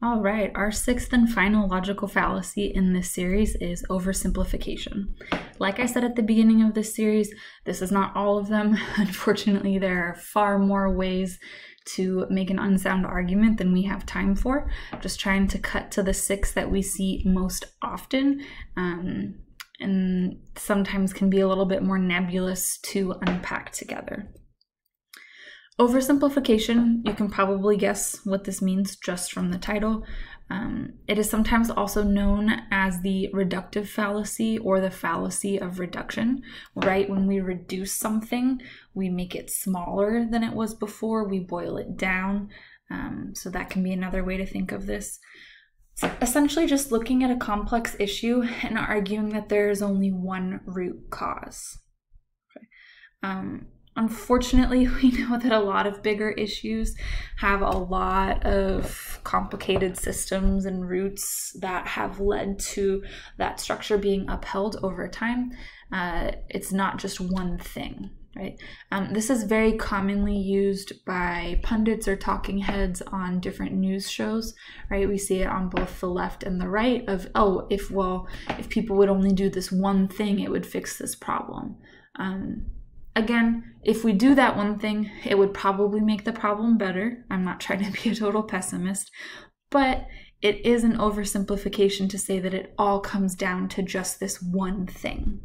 All right, our sixth and final logical fallacy in this series is oversimplification. Like I said at the beginning of this series, this is not all of them. Unfortunately, there are far more ways to make an unsound argument than we have time for. Just trying to cut to the six that we see most often, and sometimes can be a little bit more nebulous to unpack together. Oversimplification, you can probably guess what this means just from the title. It is sometimes also known as the reductive fallacy or the fallacy of reduction, right? When we reduce something, we make it smaller than it was before, we boil it down. So that can be another way to think of this. It's essentially just looking at a complex issue and arguing that there is only one root cause. Okay. Unfortunately, we know that a lot of bigger issues have a lot of complicated systems and roots that have led to that structure being upheld over time. It's not just one thing, right? This is very commonly used by pundits or talking heads on different news shows, right? We see it on both the left and the right of, oh, if people would only do this one thing, it would fix this problem. Again, if we do that one thing, it would probably make the problem better. I'm not trying to be a total pessimist, but it is an oversimplification to say that it all comes down to just this one thing.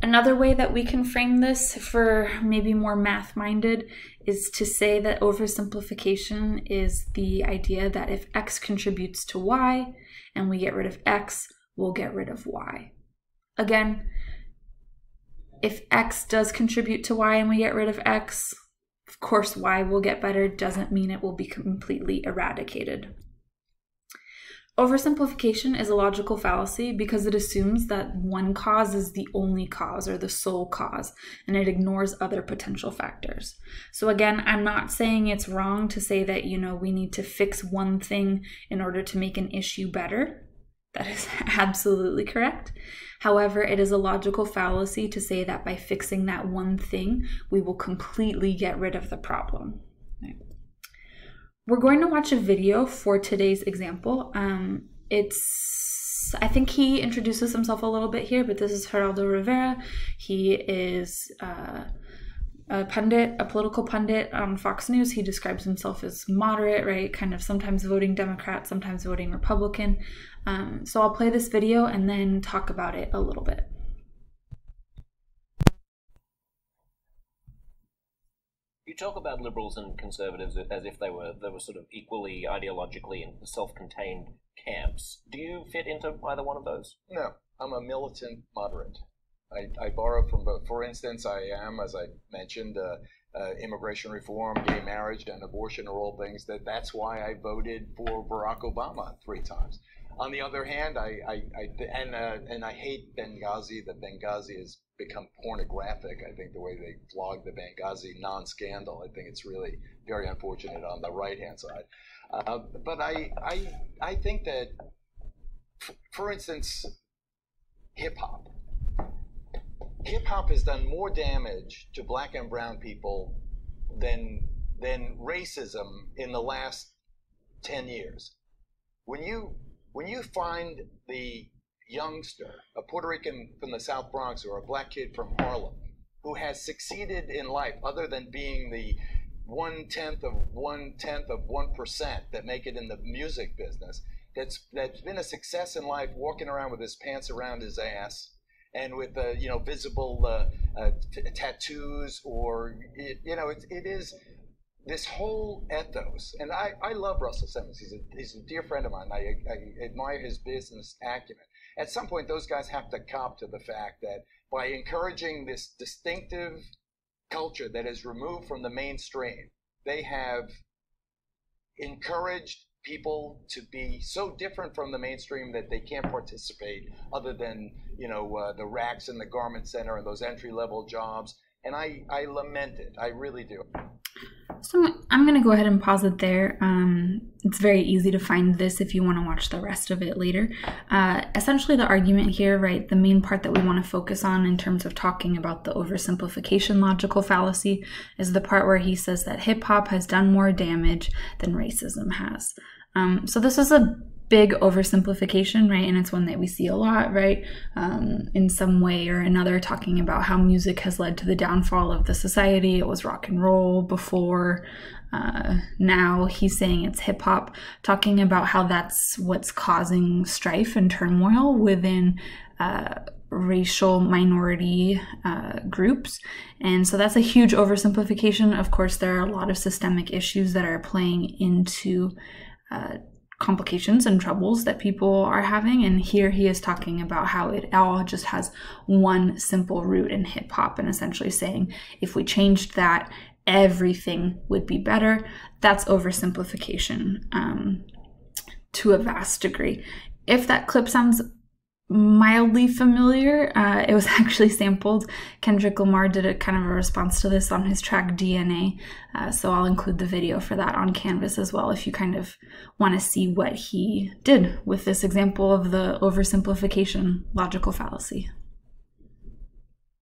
Another way that we can frame this for maybe more math-minded is to say that oversimplification is the idea that if X contributes to Y and we get rid of X, we'll get rid of Y. Again, if X does contribute to Y and we get rid of X, of course Y will get better, doesn't mean it will be completely eradicated. Oversimplification is a logical fallacy because it assumes that one cause is the only cause or the sole cause, and it ignores other potential factors. So again, I'm not saying it's wrong to say that, we need to fix one thing in order to make an issue better. That is absolutely correct. However, it is a logical fallacy to say that by fixing that one thing, we will completely get rid of the problem. Right. We're going to watch a video for today's example. I think he introduces himself a little bit here, but this is Geraldo Rivera. He is a pundit, a political pundit on Fox News. He describes himself as moderate, right? Kind of sometimes voting Democrat, sometimes voting Republican. So I'll play this video and then talk about it a little bit. You talk about liberals and conservatives as if they were sort of equally ideologically and self-contained camps. Do you fit into either one of those? No, I'm a militant moderate. I borrow from both. For instance, I am, as I mentioned, immigration reform, gay marriage, and abortion are all things that's why I voted for Barack Obama 3 times. On the other hand, I hate Benghazi. The Benghazi has become pornographic. I think the way they flog the Benghazi non-scandal, I think it's really very unfortunate on the right-hand side. But I think that, for instance, hip-hop. Hip-hop has done more damage to black and brown people than racism in the last 10 years. When you find the youngster, a Puerto Rican from the South Bronx or a black kid from Harlem, who has succeeded in life other than being the 1/10 of 1% that make it in the music business, that's been a success in life, walking around with his pants around his ass and with visible tattoos, or it is this whole ethos. And I love Russell Simmons. He's a dear friend of mine. I admire his business acumen. At some point, those guys have to cop to the fact that by encouraging this distinctive culture that is removed from the mainstream, they have encouraged people to be so different from the mainstream that they can't participate other than, the racks in the garment center and those entry-level jobs. And I lament it. I really do. So I'm going to go ahead and pause it there. It's very easy to find this if you want to watch the rest of it later. Essentially, the argument here, right, the main part that we want to focus on in terms of talking about the oversimplification logical fallacy is the part where he says that hip-hop has done more damage than racism has. So this is a big oversimplification, right? And it's one that we see a lot, right? In some way or another, talking about how music has led to the downfall of the society. It was rock and roll before. Now he's saying it's hip hop, talking about how that's what's causing strife and turmoil within racial minority groups. And so that's a huge oversimplification. Of course, there are a lot of systemic issues that are playing into complications and troubles that people are having, and here he is talking about how it all just has one simple root in hip hop, and essentially saying if we changed that, everything would be better. That's oversimplification to a vast degree. If that clip sounds mildly familiar, it was actually sampled. Kendrick Lamar did a kind of a response to this on his track DNA, so I'll include the video for that on Canvas as well if you kind of want to see what he did with this example of the oversimplification logical fallacy.